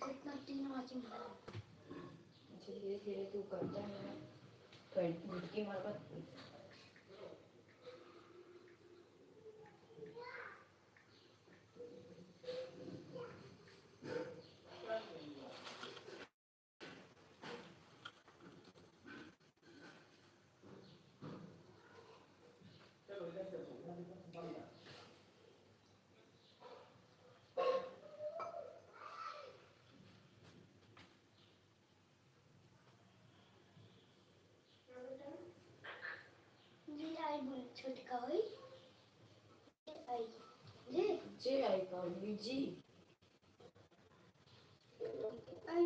कितना 3 वाचिंग धीरे धीरे तू करता है झुटकी मार कर जी आई बोल छोटी का हुई आई जी जे आई का जी आई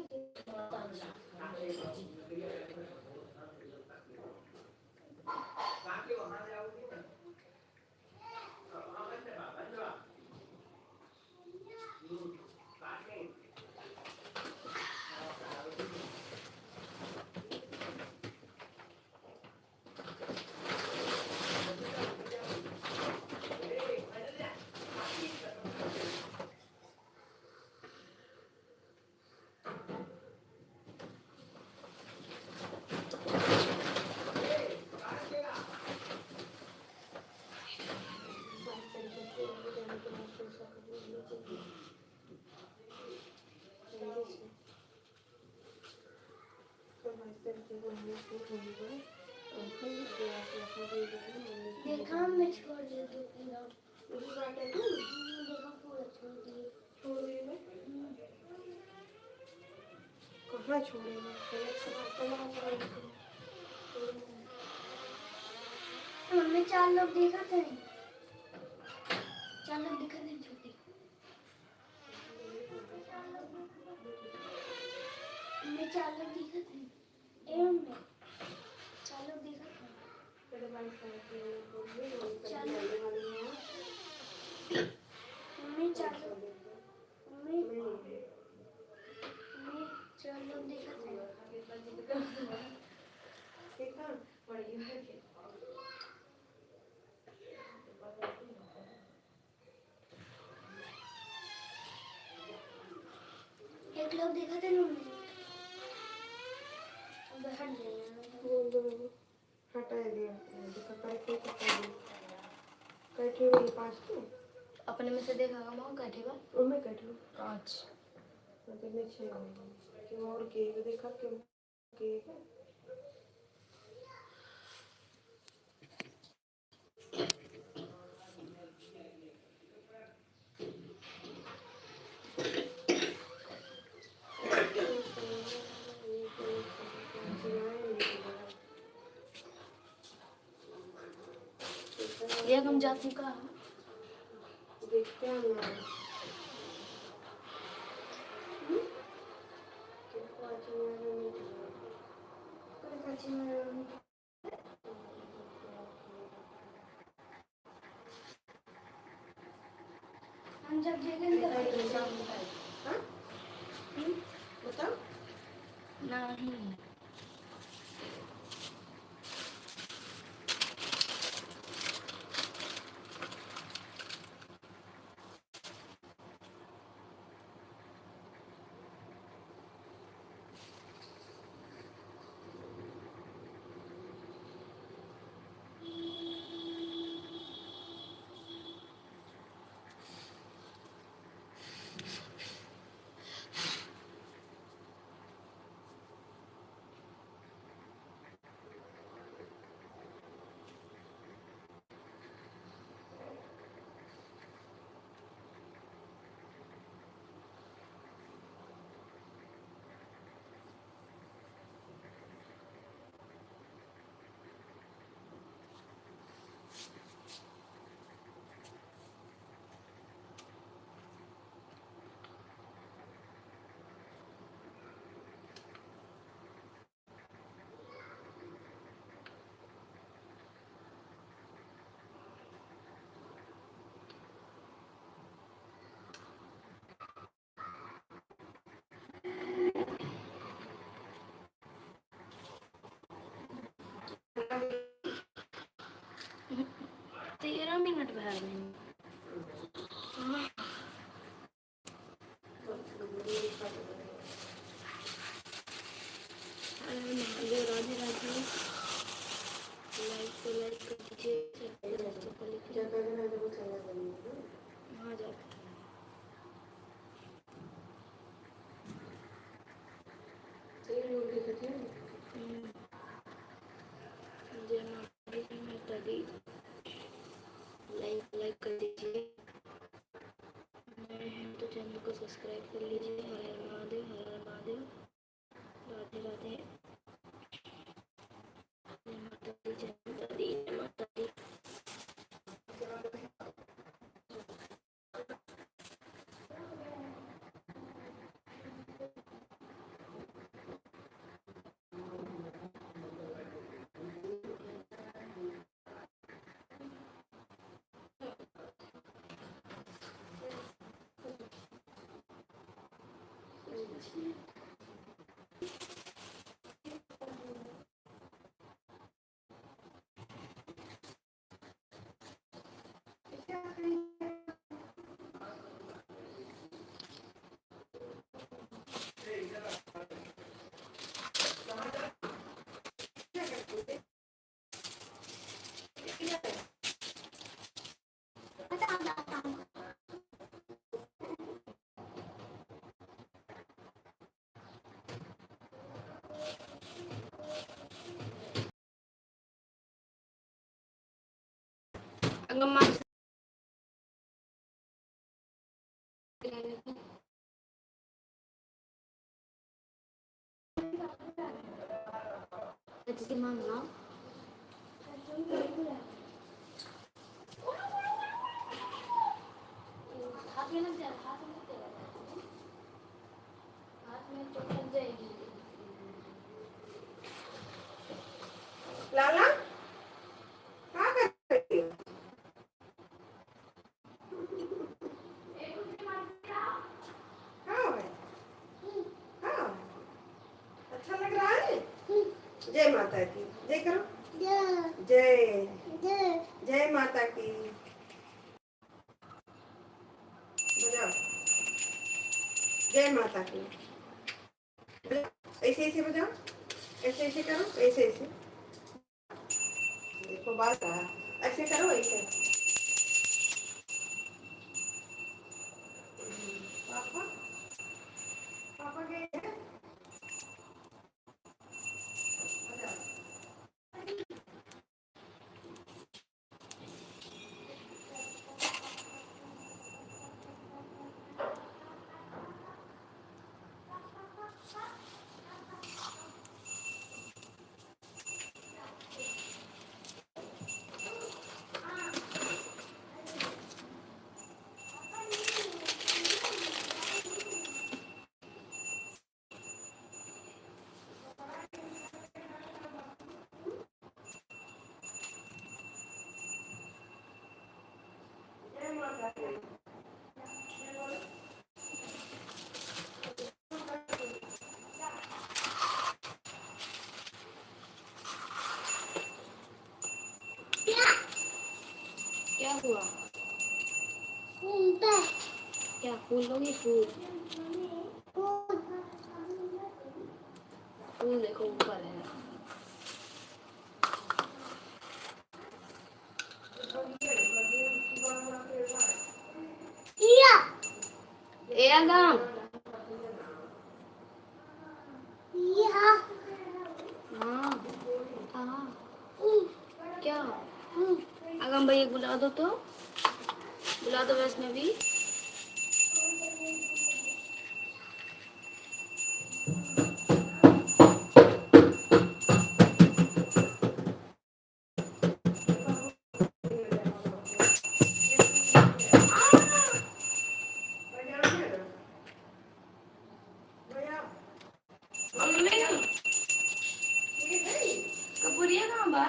देखा मैं छोड़ दे दो पूरा देखा पूरा छोड़ दिए कहाँ छोड़ेगा मम्मी 4 लोग देखा थे 4 लोग देखा थे छोटी मैं 4 लोग देखा थे एवं में 4 लोग देखा थे मम्मी 4 लोग मम्मी 4 लोग देखा थे एक लोग देखा थे मम्मी अब हट गए हटा दिया देखा कैठे हुई 5 तो अपने में से देखा माँ कैठेगा उनमें कैठे 5 मतलब में 6 क्यों और केक देखा क्यों केक ये हम जाती का देखते हैं ना जब जगन का हाँ बताओ। नहीं तेरह मिनट भर में राधे राधे लाइक को लाइक कर दीजिए क्या कर रहे हैं जब वो चला जाएगा वहाँ जाकर तेरे लोग दिखते हैं जय माता दी लाइक कर दीजिए नए हैं तो चैनल को सब्सक्राइब कर लीजिए। हर हर महादेव हर हर महादेव राधे राधे जय माता दी जय माता दी जय माता दी। अंगम्मा अच्छी मांगना हाथ में लग जाए हाथ में चोट लग जाएगी। लाला क्या कर रही हो? हाँ भाई हाँ अच्छा लग रहा है। जय माता की जय करो जय जय माता की बजाओ जय माता की ऐसे ऐसे बजाओ ऐसे ऐसे करो ऐसे ऐसे देखो बात ऐसे करो ऐसे पापा पापा गए हैं बजाओ क्या फूल लोगी? फूल फूल देखो ऊपर है। ए आगम हाँ हाँ क्या आगम भैया बुला दो तो, बुला दो वैष्णवी। मम्मी कपूरिया कहाँ बा?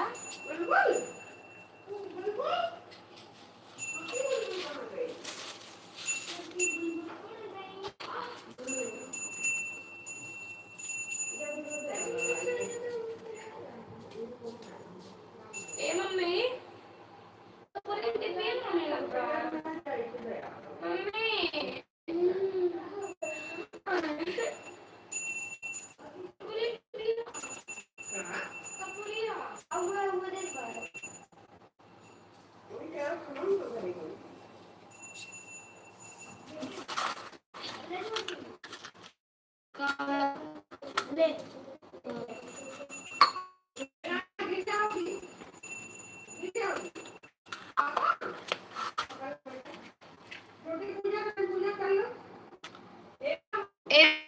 ए मम्मी कपूरिया कितनी खाने लग रहा है? मम्मी ले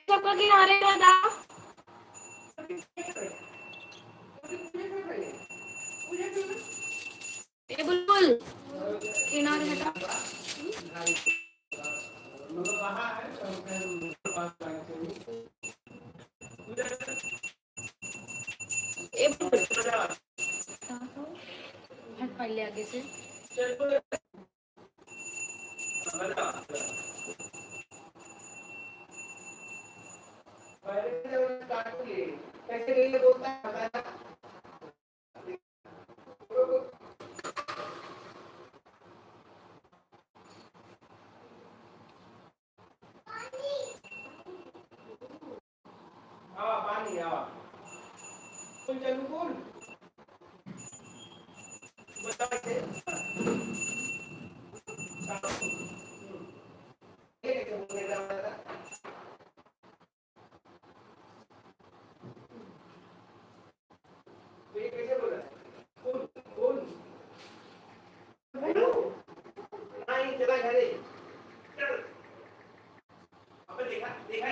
सबका किनारे का था। ए बुलबुल किनारे हटा। ए बुलबुल हट पहले आगे से। कैसे बोलता है? पानी चलू कौन कैसे बोला कौन कौन नहीं चला घरे चल अब देखा देखा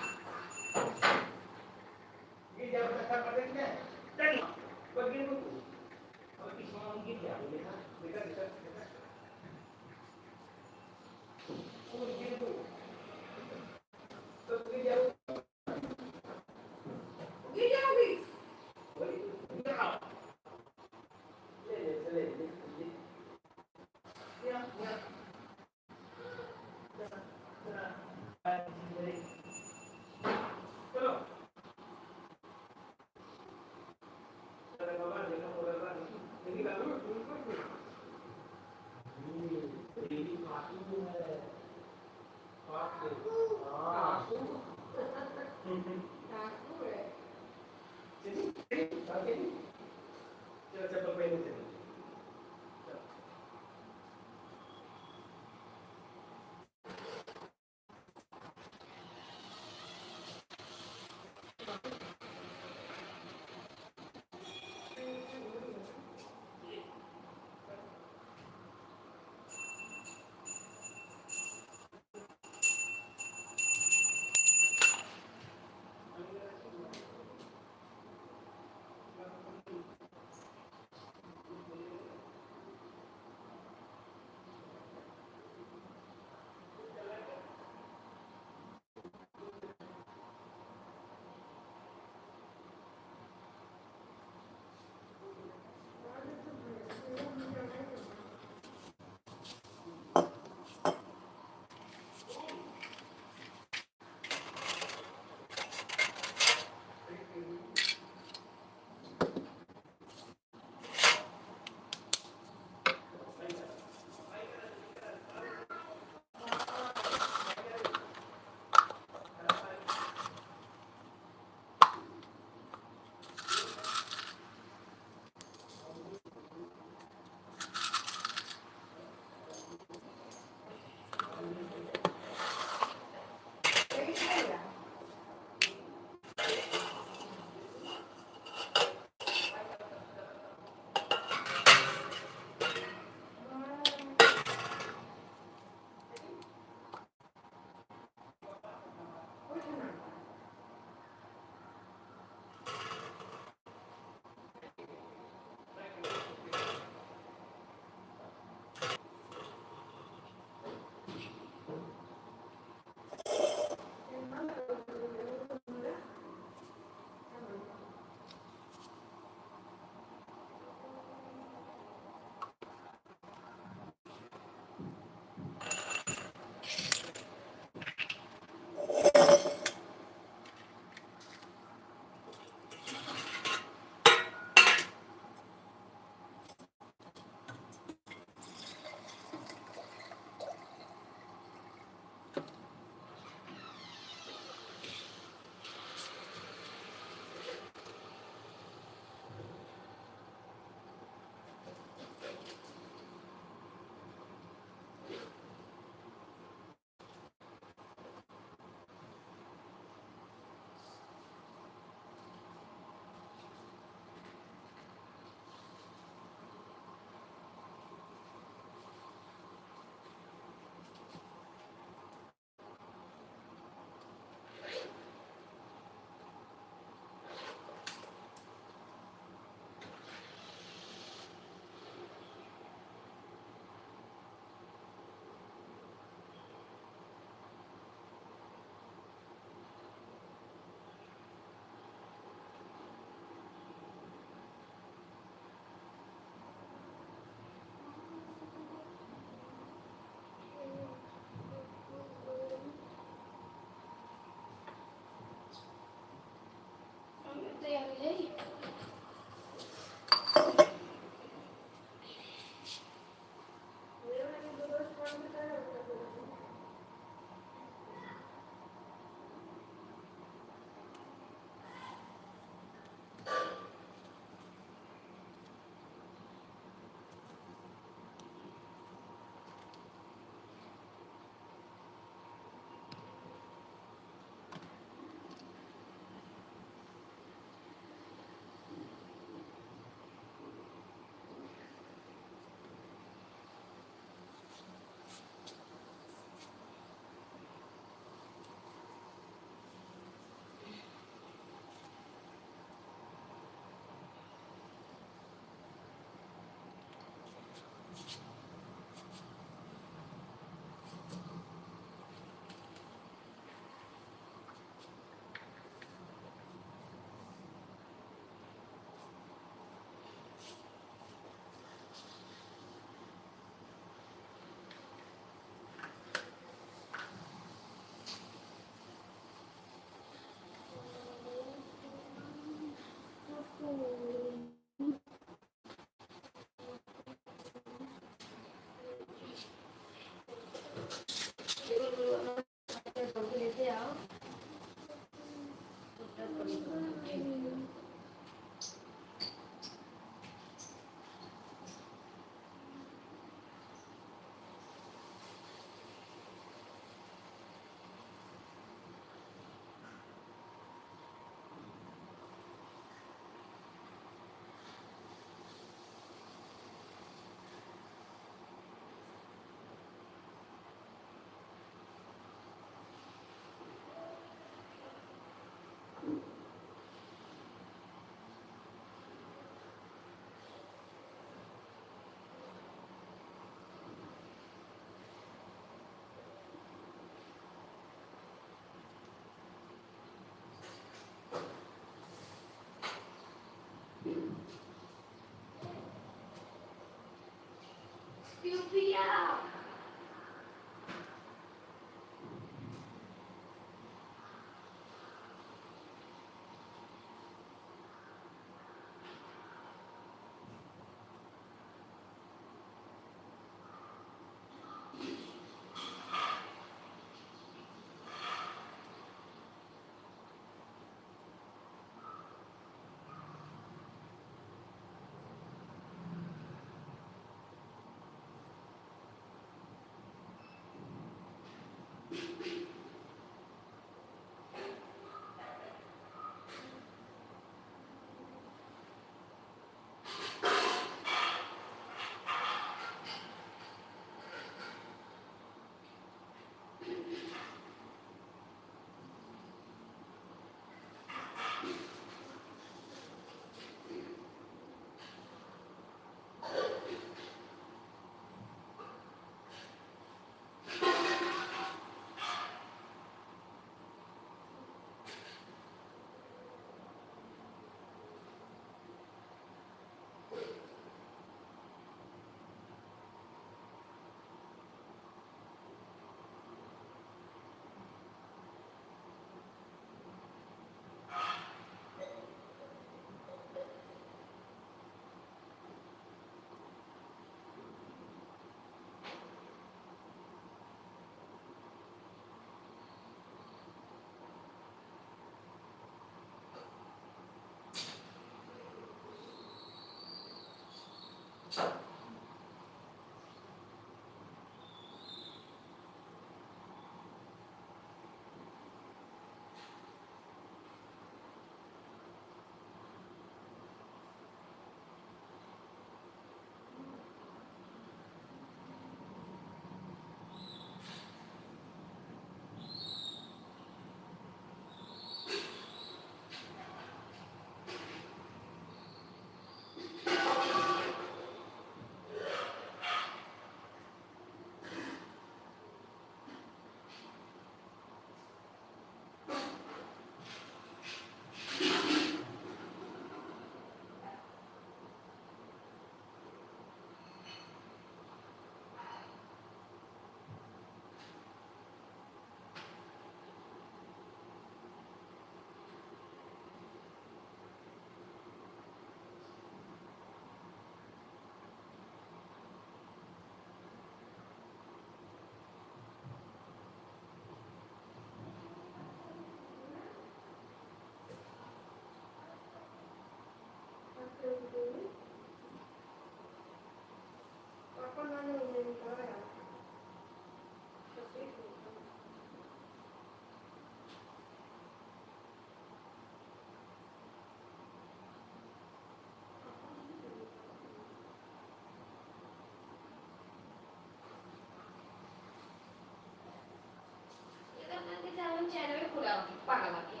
चैनल खुला पागल आके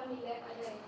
मिला है आ जाए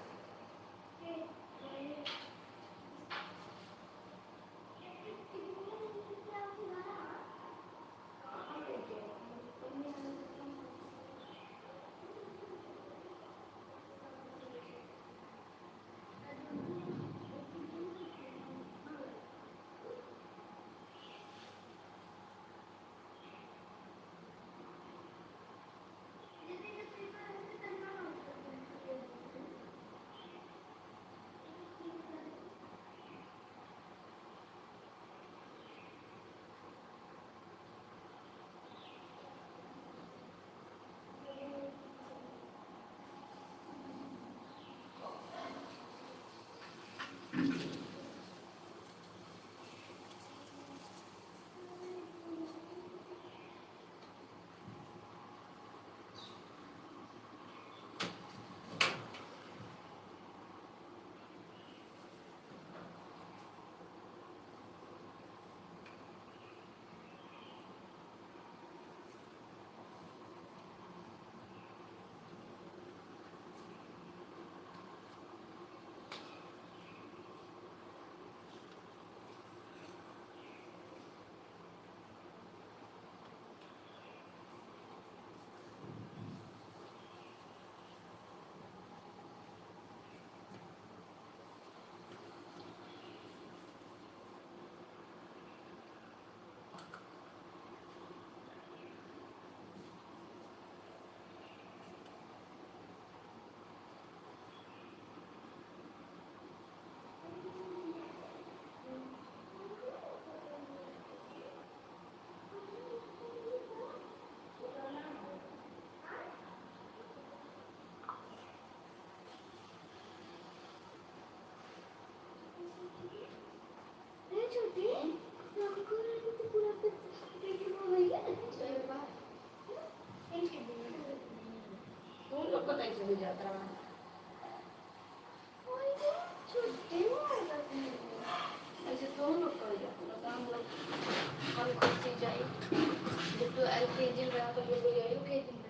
तुम लोग को कैसे भी जाता है ऐसे तुम लोग कर जाते हम लोग हम खुद से जाए जब तो एलकेजी में आप लोग गए यूकेजी में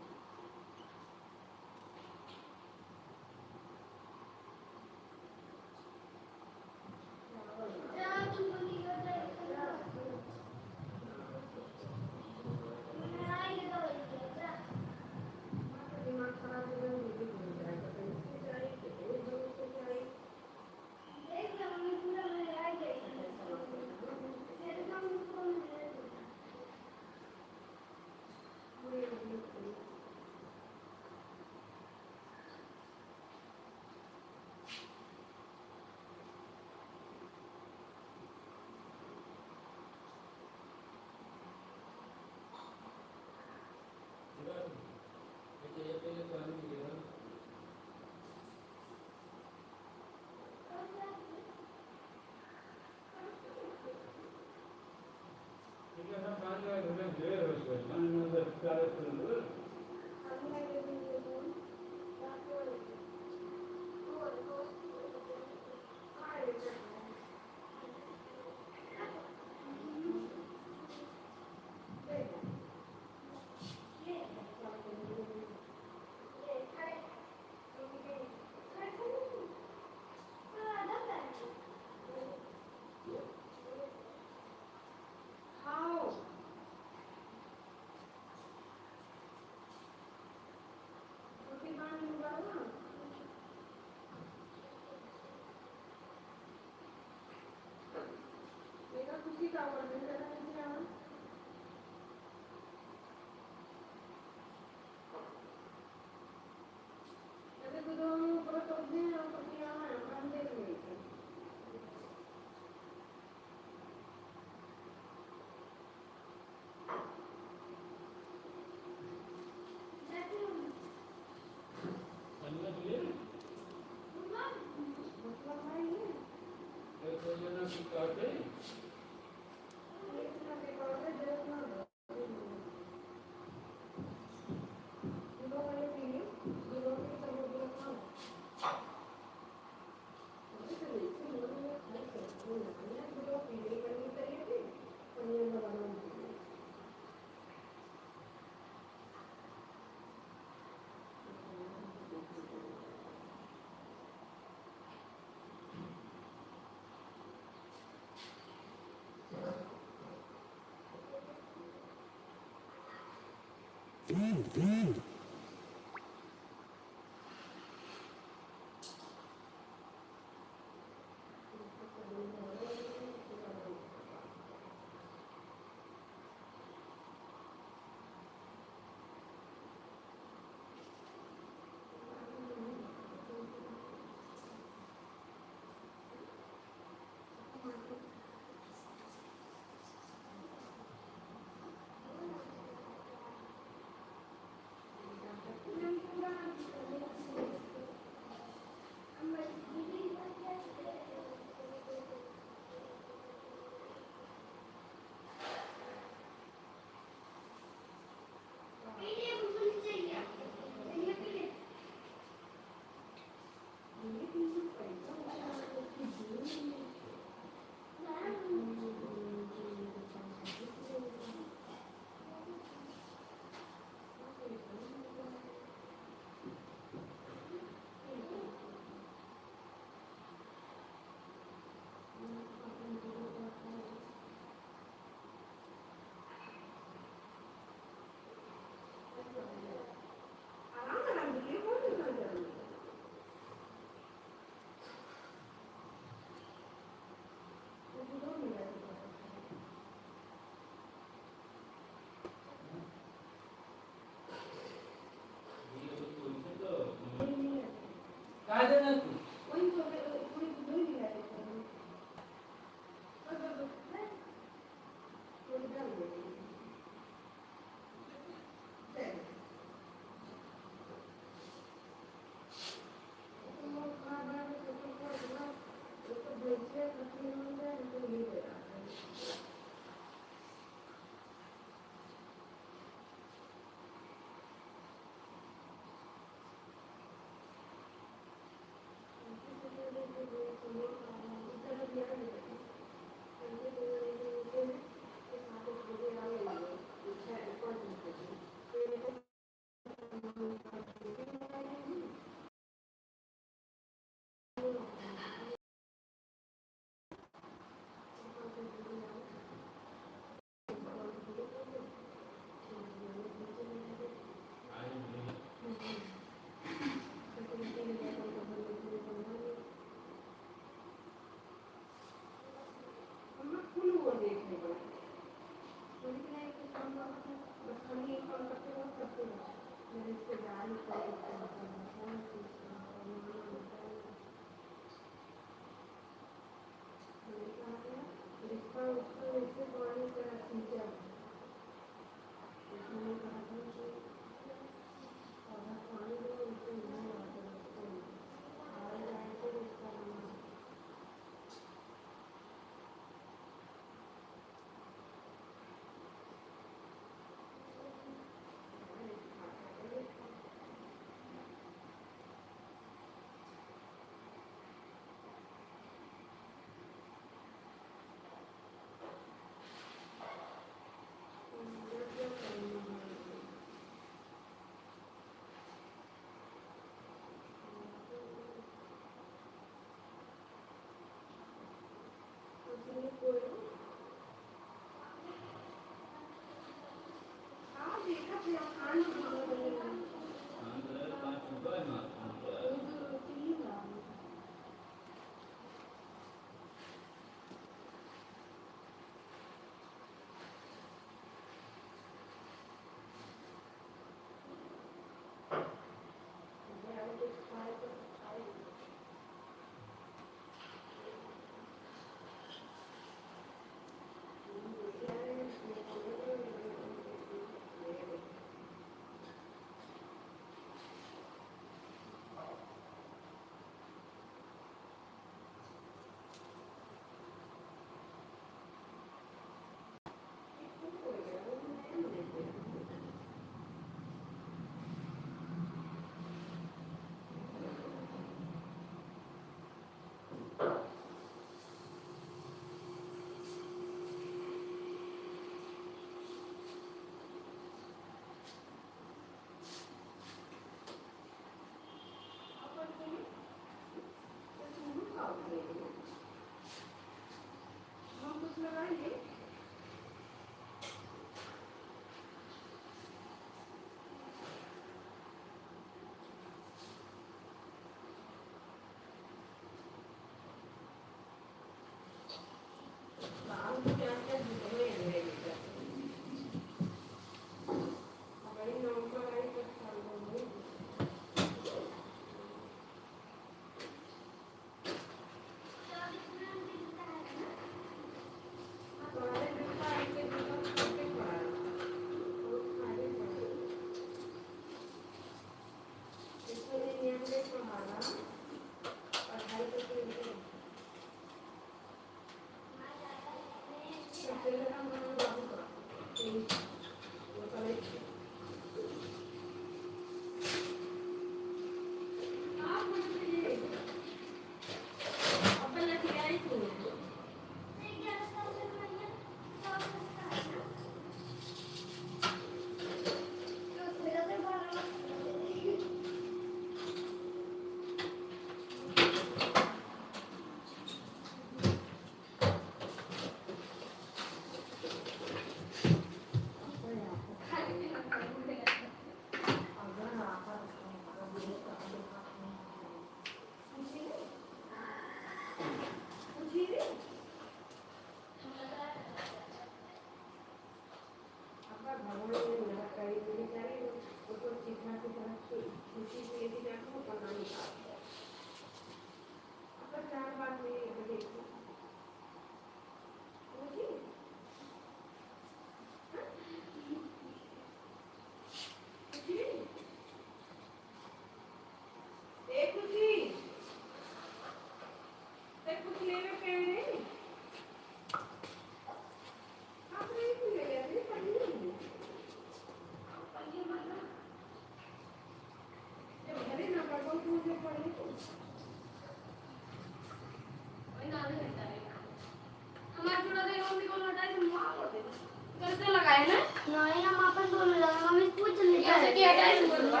नहीं हम अपन दोनों लगा मम्मी पूछ ले ऐसे क्या टाइम जुड़वा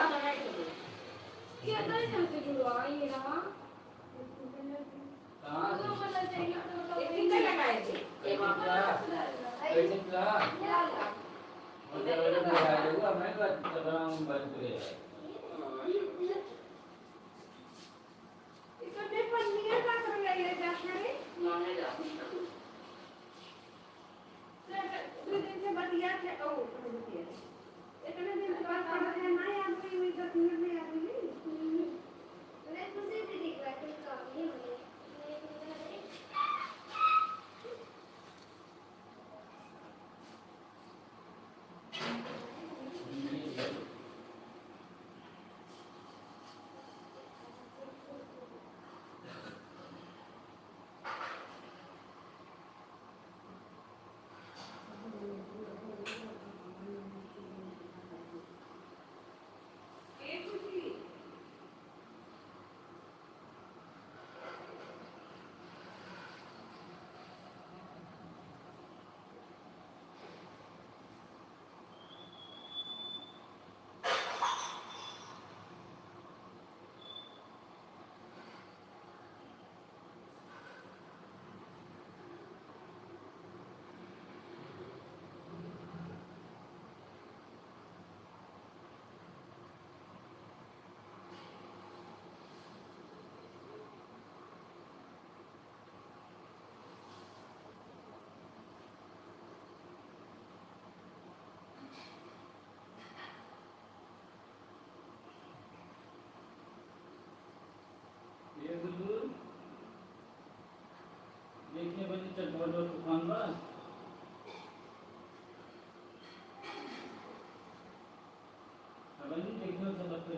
क्या टाइम से जुड़वा ये ना कहाँ तो पता चाहिए तो एक दिन का लगाए थे एक दिन का मतलब वाले को लगा देगा मैं तो तब बंद करेगा इसको दे पन्नियां का कर ले जाके रे माने जा दो दिन से बतिया थे ओ बतिया इतने दिन के बाद पढ़ा है ना याद कोई हुई 10 मिनट में याद हुई मैं तुझे भी दिख रहा है काम नहीं हो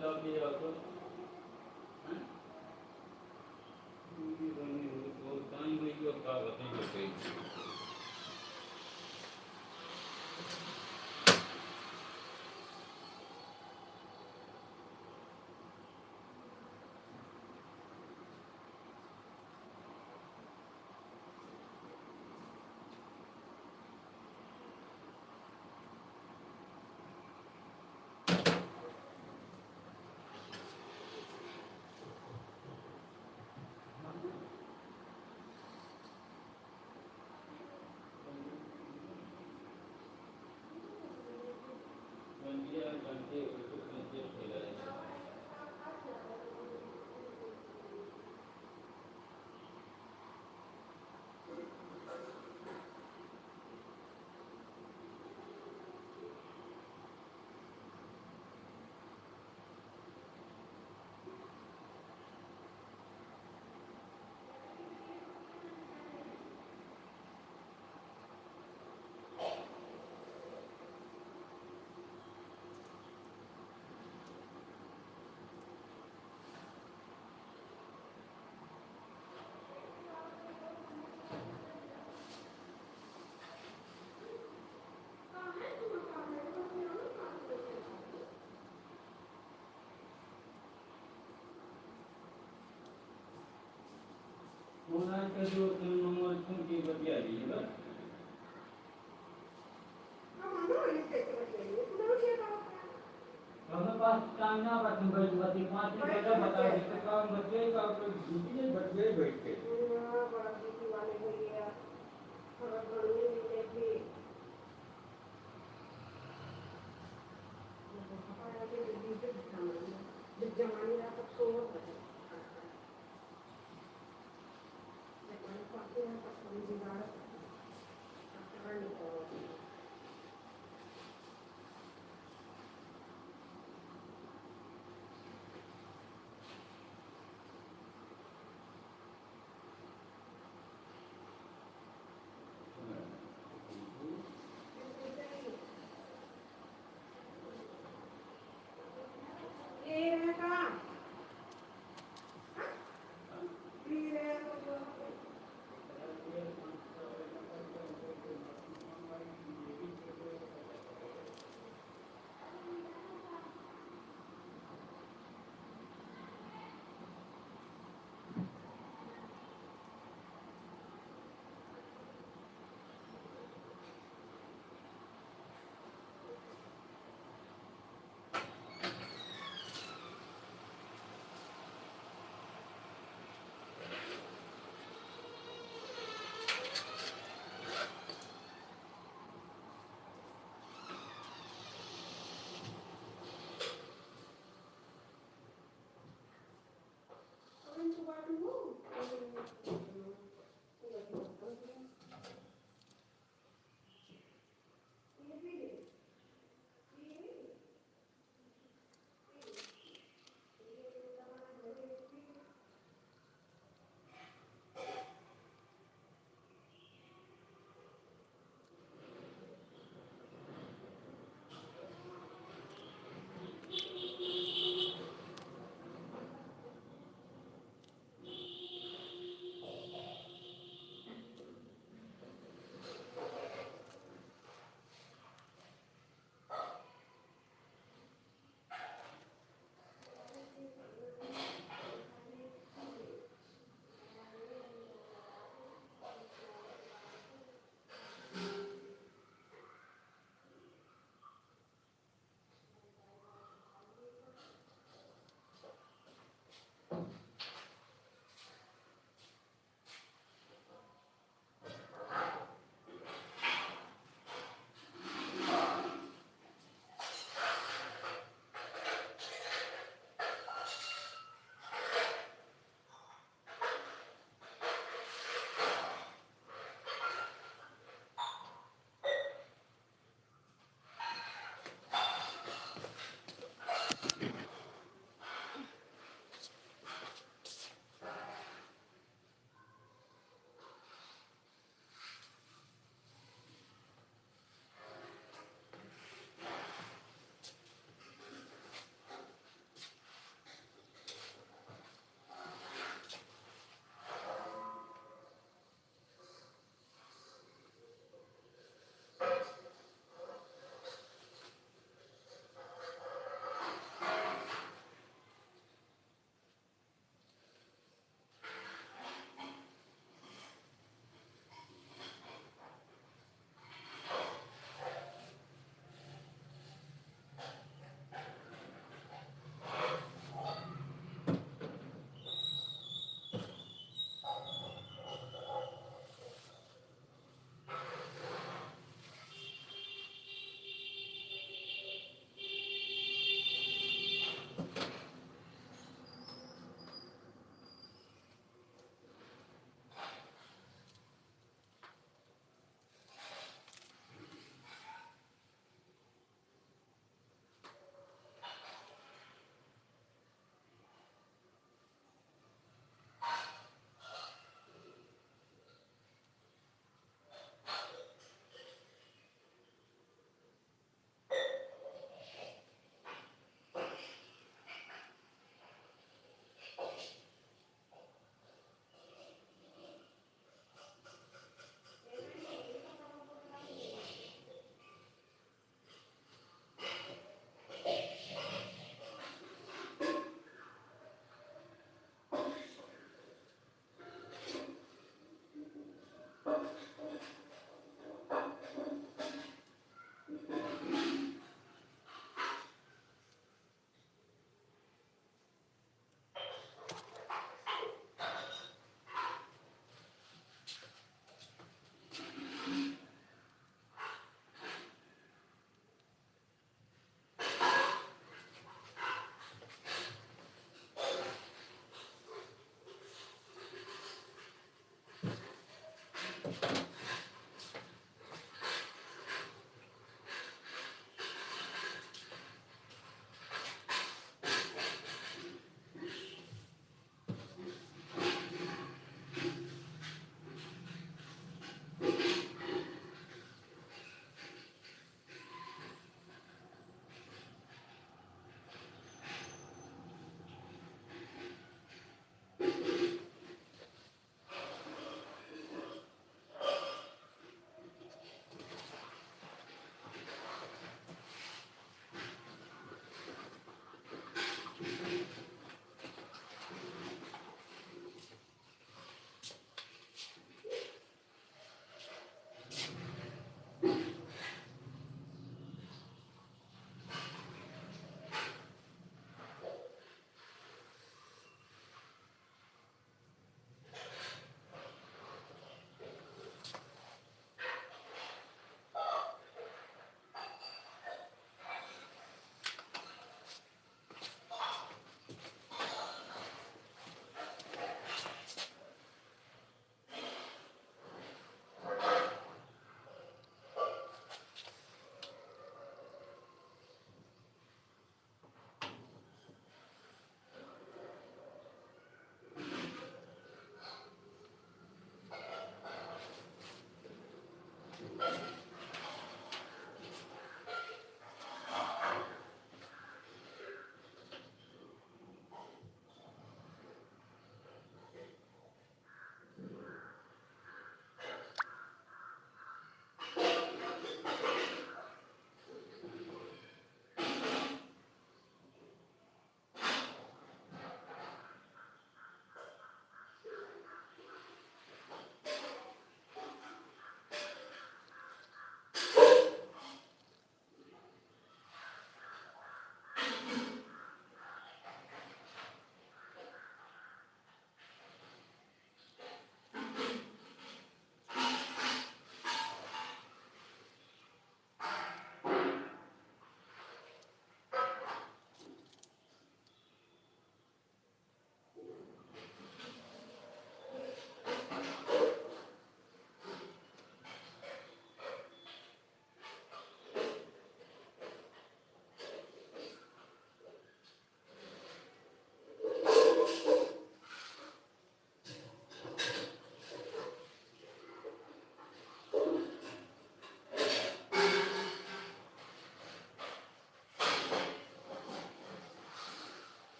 चला के जाओ तो हैं ये बनी वो टाइम में जो का बताएंगे कहीं घंटे होना का जो नंबर तुम की बतिया दी है बस हमें पास टाइम ना बच बती 5 मिनट का बता देते काम बच्चे का कोई ड्यूटी नहीं बच गए बैठ के बड़ा ड्यूटी वाले हो गया थोड़ा बढ़िया मिले थे हमारा जो ड्यूटी जब जमाने का तब सो होता है जमाने पाते हैं तब थोड़ी बिगाड़ कर लेता है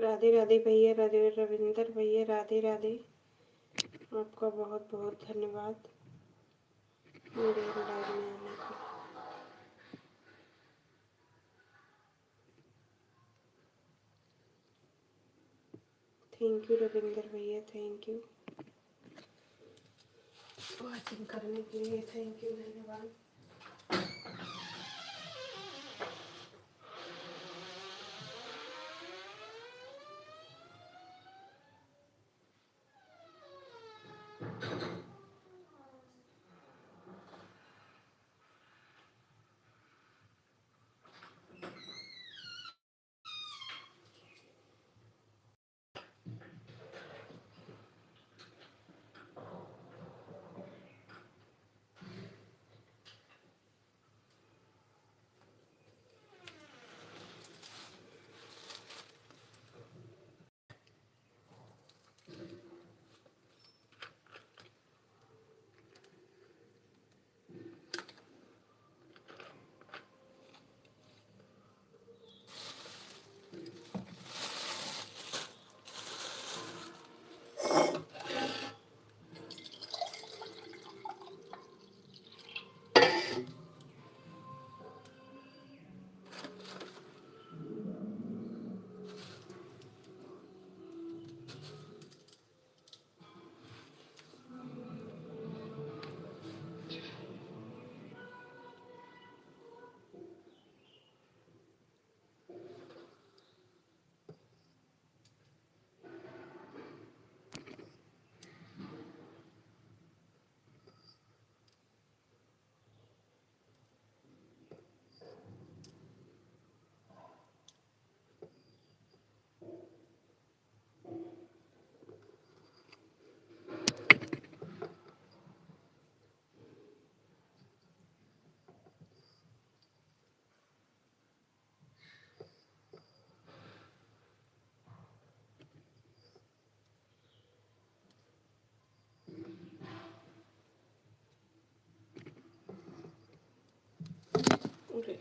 राधे राधे भैया, राधे रविंदर भैया, राधे राधे। आपका बहुत बहुत धन्यवाद मेरे लाइव में आने के लिए। थैंक यू रविंदर भैया, थैंक यू वॉचिंग करने के लिए, थैंक यू, धन्यवाद। Okay.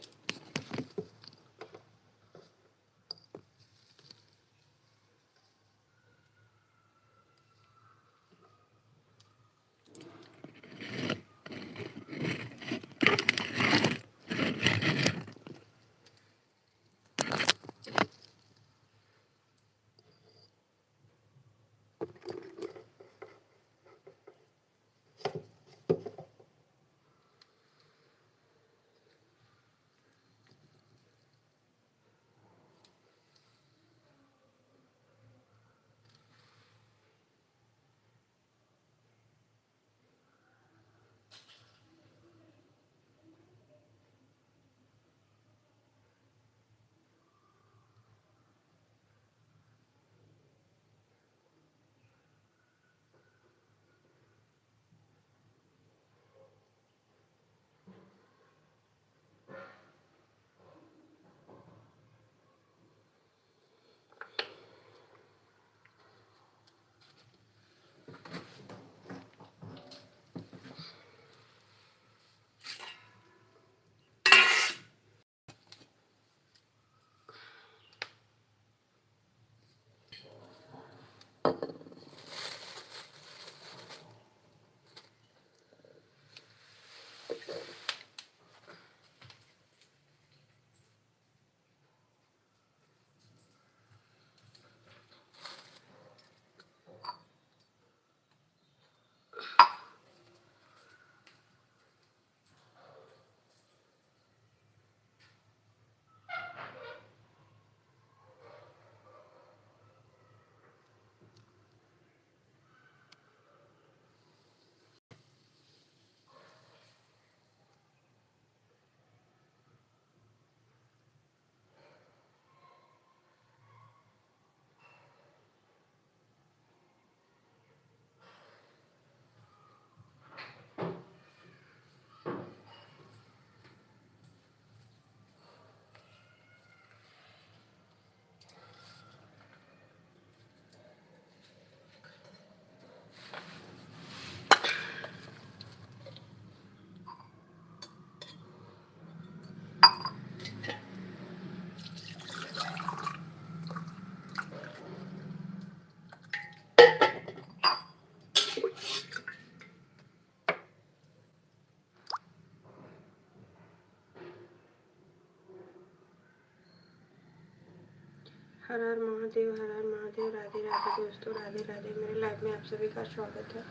हर हर महादेव, हर हर महादेव। राधे राधे दोस्तों, राधे राधे। मेरे लाइव में आप सभी का स्वागत है।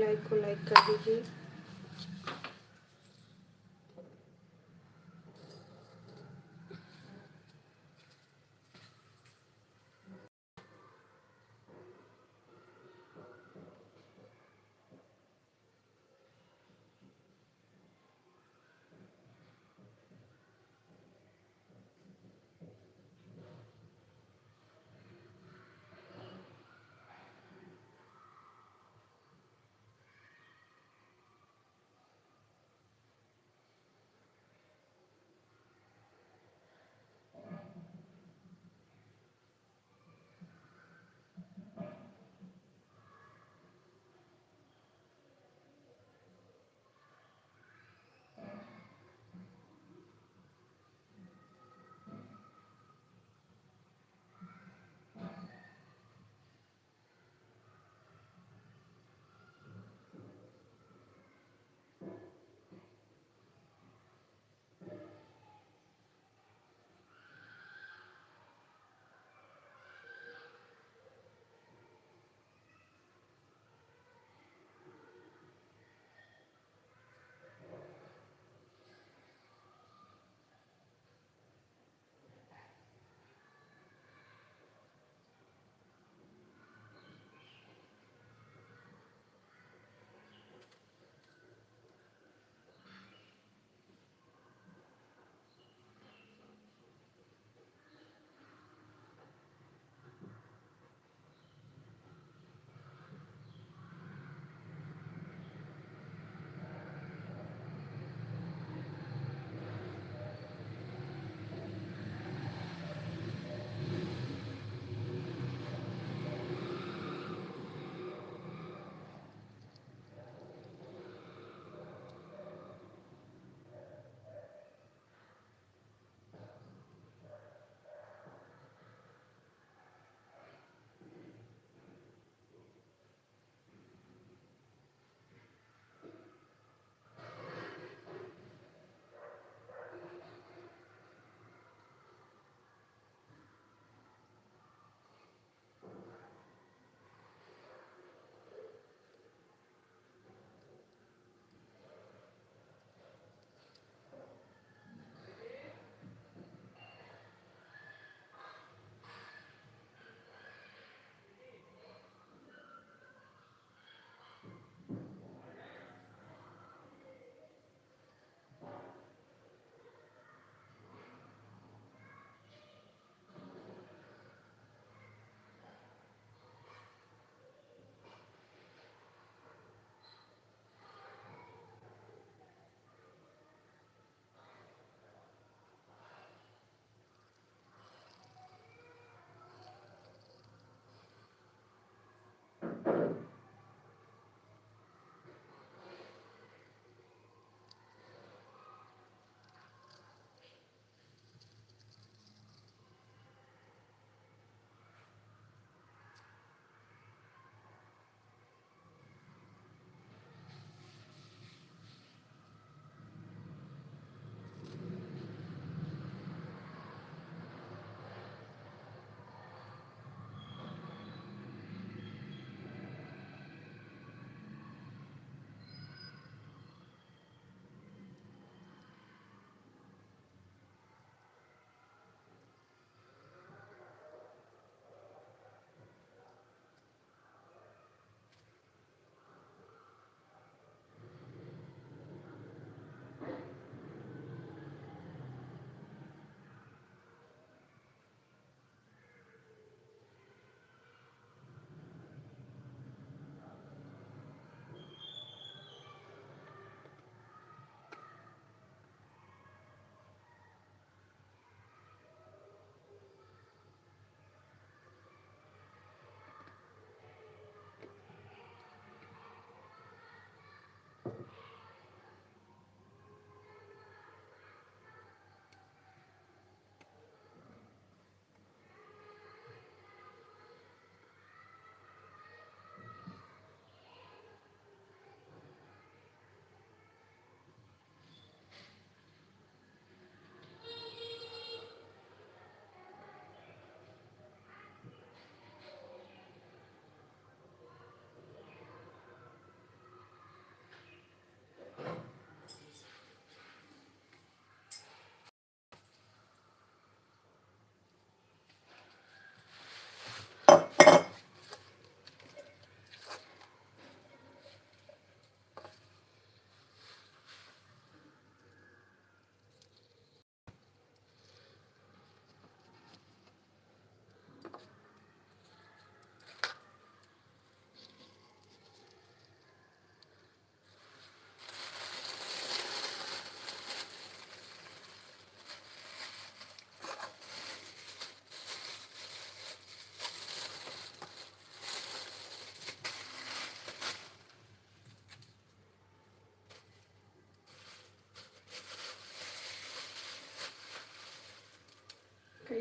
लाइव को लाइक कर दीजिए।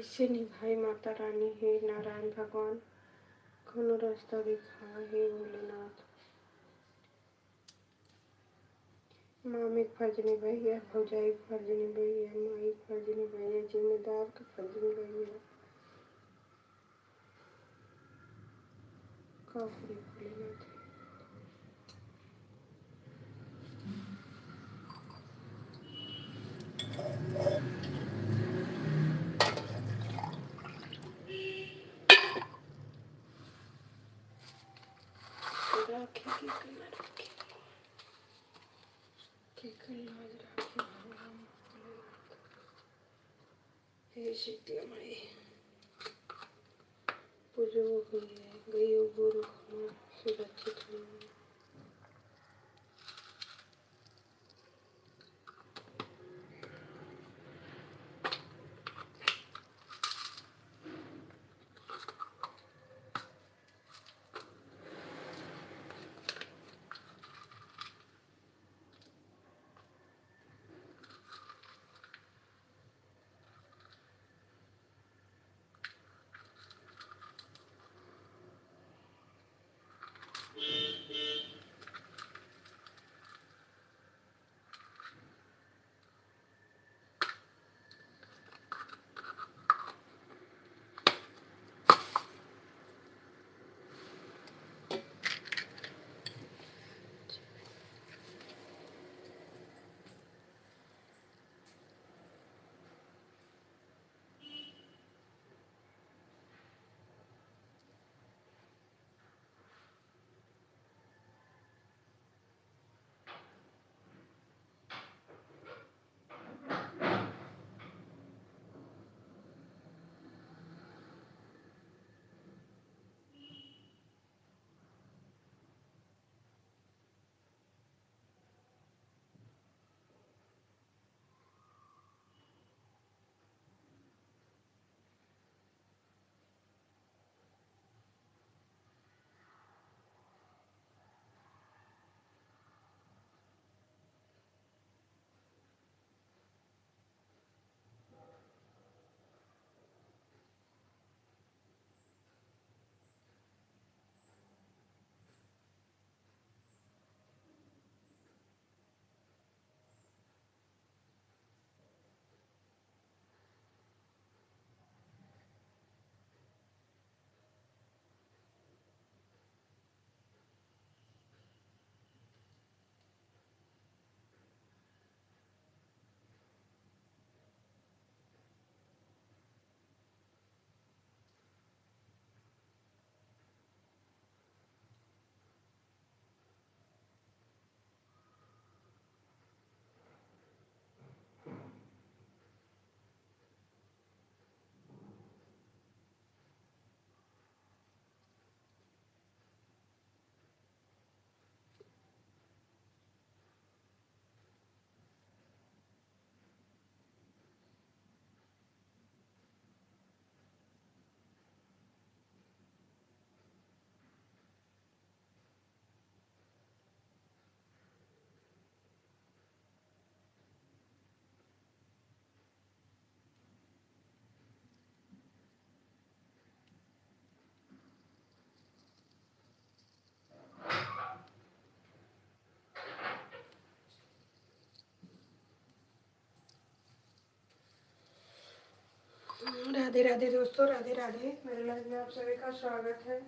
कैसे निभाई माता रानी, हे नारायण भगवान, कौन रास्ता दिखा, हे भोलेनाथ। मामी के फर्ज निभाइए, भौजाई के फर्ज निभाइए, माई के फर्ज निभाइए, जिम्मेदार के फर्ज निभाइए। का करी भोलेनाथ। राखी की कला राखी की कला राखी भगवान भोलेनाथ। हे शीतला माई, पूजो हुई है, गई गुरु सुरक्षित हुई। राधे राधे दोस्तों, राधे राधे। मेरे लाइफ में आप सभी का स्वागत है।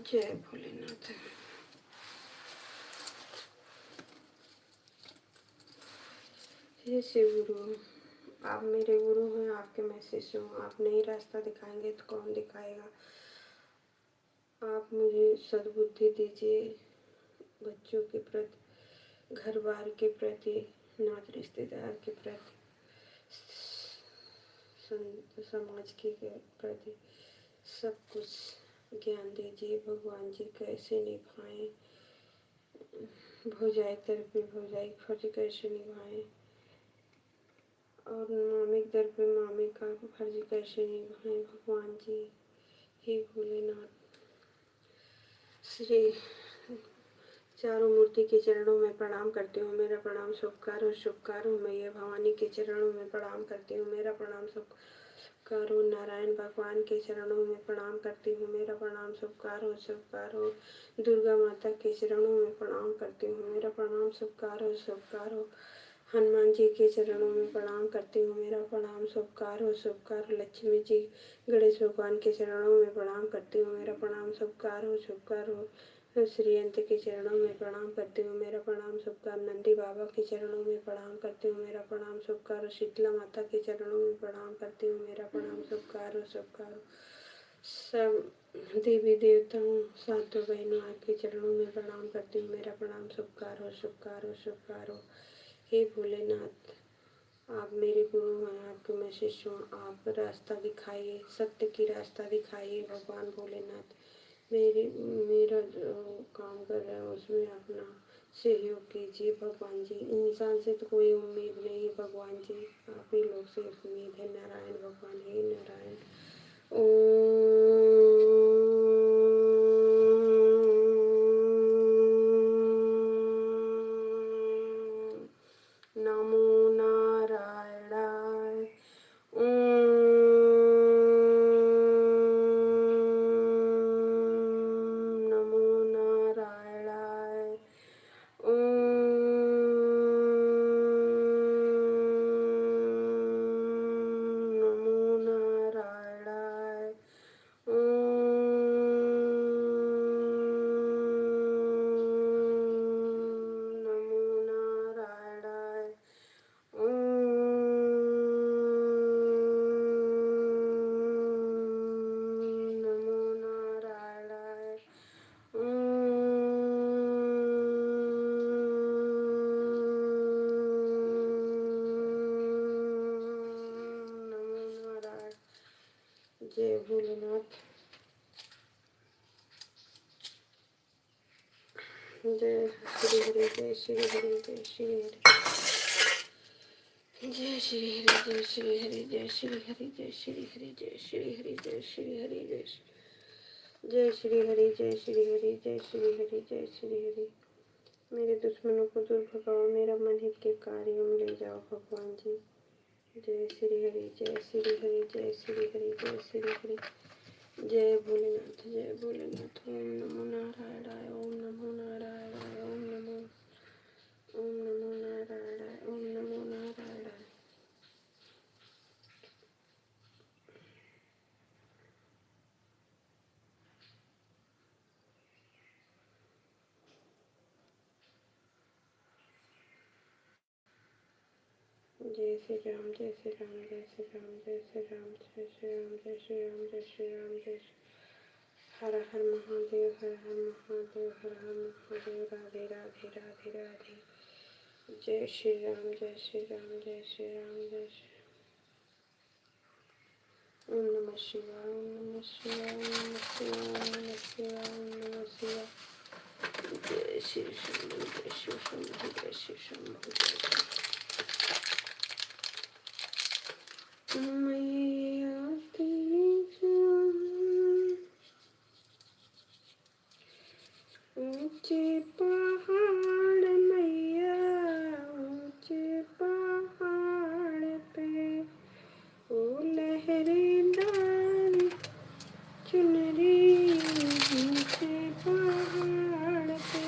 जय भोलेनाथ। हे शिव गुरु, आप मेरे गुरु हैं, आपके मैं शिष्य हूँ। आप नहीं रास्ता दिखाएंगे तो कौन दिखाएगा। आप मुझे सद्बुद्धि दीजिए, बच्चों के प्रति, घर बार के प्रति, नात रिश्तेदार के प्रति, समाज के प्रति सब कुछ ज्ञान दीजिए। भगवान जी कैसे निभाएं, भौजाई दर पे भौजाई फर्ज कैसे निभाएं, और मामिक दर पे मामी का फर्ज कैसे निभाएं। भगवान जी, हे भोलेनाथ, श्री चारों मूर्ति के चरणों में प्रणाम करती हूँ, मेरा प्रणाम शुभकार हो, शुभकार हो। मैं ये भवानी के चरणों में प्रणाम करती हूँ, मेरा प्रणाम शुभकार हो। नारायण भगवान के चरणों में प्रणाम करती हूँ, मेरा प्रणाम शुभकार हो, शुभकार हो। दुर्गा माता के चरणों में प्रणाम करती हूँ, मेरा प्रणाम शुभकार हो, शुभकार हो। हनुमान जी के चरणों में प्रणाम करती हूँ, मेरा प्रणाम शुभकार हो, शुभकार हो। लक्ष्मी जी, गणेश भगवान के चरणों में प्रणाम करती हूँ, मेरा प्रणाम शुभकार हो, शुभकार हो। श्रीयंत के चरणों में प्रणाम करती हूँ, मेरा प्रणाम शुभकार। नंदी बाबा के चरणों में प्रणाम करती हूँ, मेरा प्रणाम शुभकार। शीतला माता के चरणों में प्रणाम करती हूँ, मेरा प्रणाम शुभकार हो, शुभकार हो। सब देवी देवताओं, सातों बहनों के चरणों में प्रणाम करती हूँ, मेरा प्रणाम शुभकार हो, शुभकार हो, शुभकार हो। हे भोलेनाथ, आप मेरे गुरु हैं, आपके मैं शिष्य हूँ, आप रास्ता दिखाइए, सत्य की रास्ता दिखाइए भगवान भोलेनाथ। मेरा जो काम कर रहा है उसमें अपना सहयोग कीजिए भगवान जी। इंसान से तो कोई उम्मीद नहीं भगवान जी, आप ही लोग से उम्मीद है। नारायण भगवान, हे नारायण। नमो नारायणाय। नमो नारायणाय। नमो नारायणाय। नमो नारायणाय। नमो नारायणाय। नमो नारायण। जय भोलेनाथ। जय श्री हरि, जय श्री हरि, जय श्री हरि। जय श्री हरि, जय श्री हरि, जय श्री हरि, जय श्री हरि, जय श्री हरि, जय श्री हरि, जय श्री हरि, जय श्री हरि, जय श्री हरि, जय श्री हरि। मेरे दुश्मनों को दूर भगाओ, मेरा मन हित के कार्यों में ले जाओ भगवान जी। जय श्री हरि, जय श्री हरि, जय श्री हरि, जय श्री हरि। जय भोलेनाथ, जय भोलेनाथ। ओम नमो नारायणाय, ओम नमो नारायणाय, ओम नमो नारायणाय, ओम नमो नारायणाय। जय श्री राम, जय श्री राम, जय श्री राम, जय श्री राम, जय श्री राम, जय श्री राम, जय श्री राम, जय श्री। हर हर महादेव, हर हर महादेव, हर हर महादेव। राधे राधे, राधे राधे। जय श्री राम, जय श्री राम, जय श्री राम, जय श्री। ओम नमः शिवाय, ओम नमः शिवाय, ओम नमः शिवाय, ओम नमः शिवाय, ओम नमः शिवाय। जय श्री शंभु, जय शिव शंभु, जय शिव शंभु, जय शिव। मैया तेरी ऊंचे पहाड़, मैया ऊंचे पहाड़ पे, ओ लहरेदार चुनरी ऊंचे पहाड़ पे।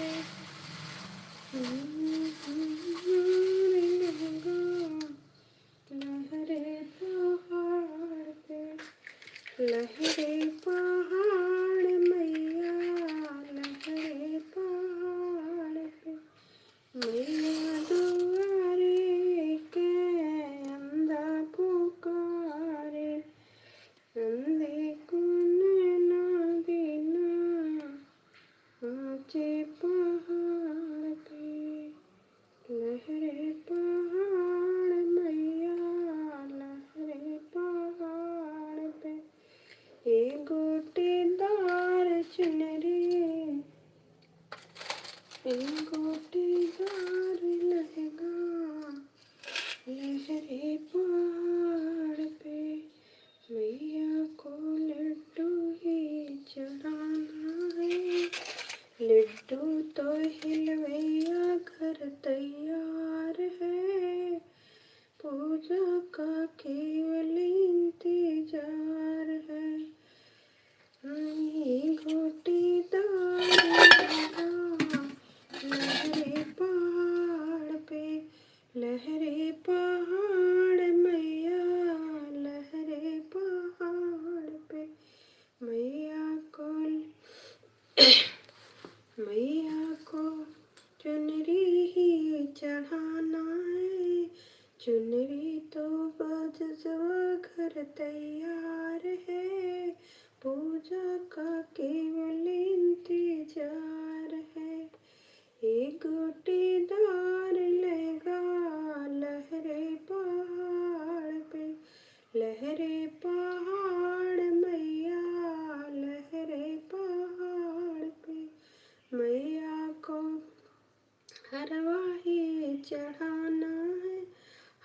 लहरे पहाड़ पे, लहरे पहाड़ मैया, लहरे पहाड़ पे। मैया दुआरे के अंधा पुकारे, अंधे को नैना देना ऊंचे पहाड़ पे। लहरे पहाड़ मैया, लहरे पहाड़ पे। एक गोटेदार चुनरी, एक गोटेदार लहंगा, लहरे पहाड़ पे। मैया को लड्डू ही चढ़ाना है, लड्डू तो हिलवैया घर तैयार है। पूजा का केवल इंतजार है। गोटेदार लहरे पहाड़ पे, लहरे पहाड़ मैया, लहरे पहाड़ पे। मैया को चुनरी ही चढ़ाना है, चुनरी तो बजवा घर तैयार है। पूजा का केवल इंतजार है। एक गोटेदार लहंगा,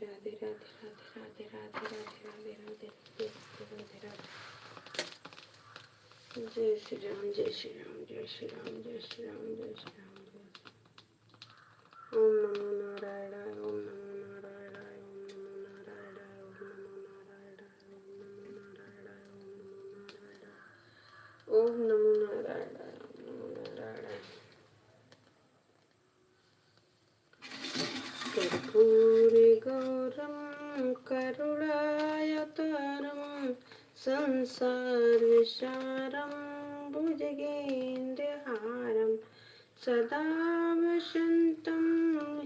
राधे राधे राधे राधे राधे राधे राधे राधे राधे राधे। जय श्री राम जय श्री राम जय श्री राम जय श्री राम जय श्री राम। ओम नमो नारायणाय ओम नमो नारायणाय ओम नमो नारायणाय ओम नमो नारायणाय ओम नमो नारायणाय ओम नमो नारायणाय। कर्पूरे गौरं करुणावतारं संसारसारं भुजगेन्द्रहारं सदा वसन्तं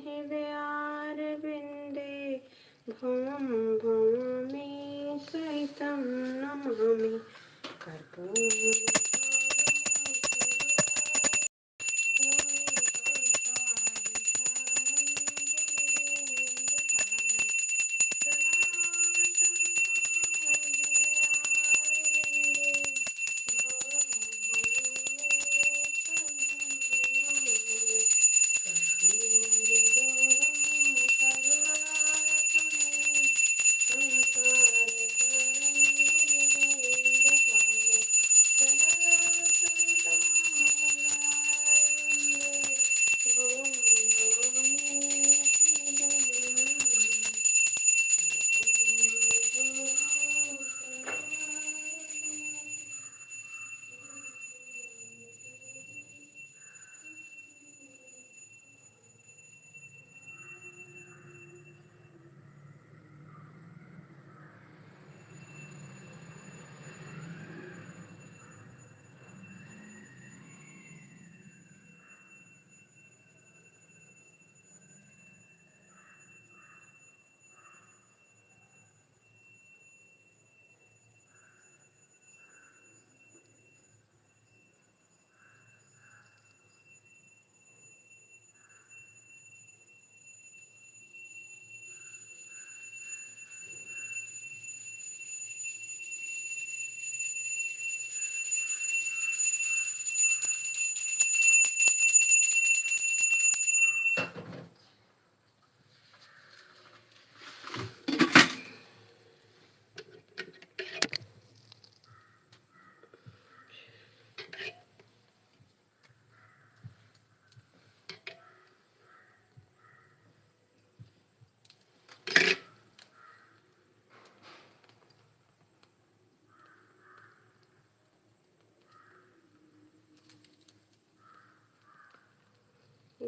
हृदयारविन्दे भवं भवामि सहितं नमामि। कर्पूरे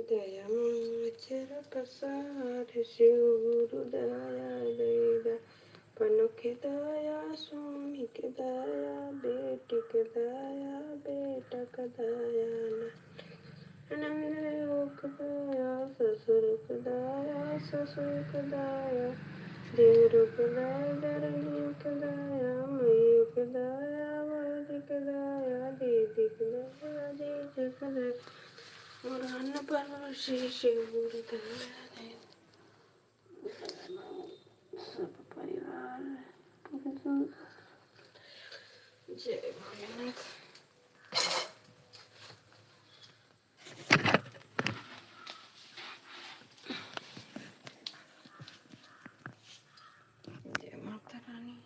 दयाचर प्रसाद शिव गुरुदया दया पनुख दया स्वामी के दया बेटी के दया बेटा का दया नंद योग दया ससुर का दया ससुर का दया देवर का दया दरनियों का दया मई का दया वैद्य का दया दीदी का दया जीजा का दया और अन्न पर श्री शिव गुरुदेव सब परिवार जय भोलेनाथ। जय माता रानी।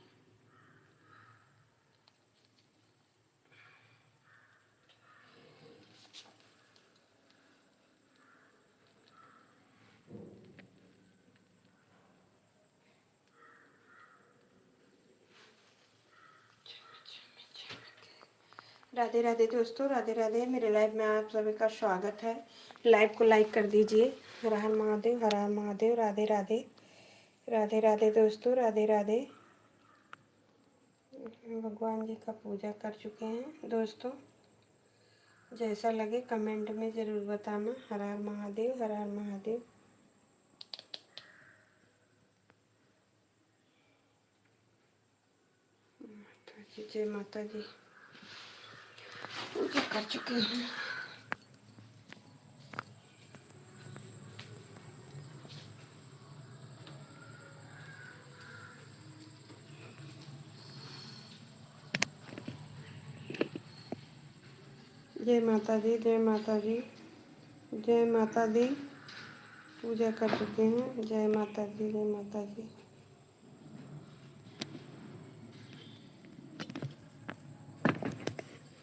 राधे राधे दोस्तों, राधे राधे। मेरे लाइव में आप सभी का स्वागत है। लाइव को लाइक कर दीजिए। हर हर महादेव, हर हर महादेव। राधे राधे, राधे राधे दोस्तों, राधे राधे। भगवान जी का पूजा कर चुके हैं दोस्तों। जैसा लगे कमेंट में ज़रूर बताना। हर हर महादेव, हर हर महादेव। माता जी, जय माता जी। पूजा कर चुके हैं। जय माता दी, जय माता जी, जय माता दी। पूजा कर चुके हैं। जय माता दी, जय माता दी।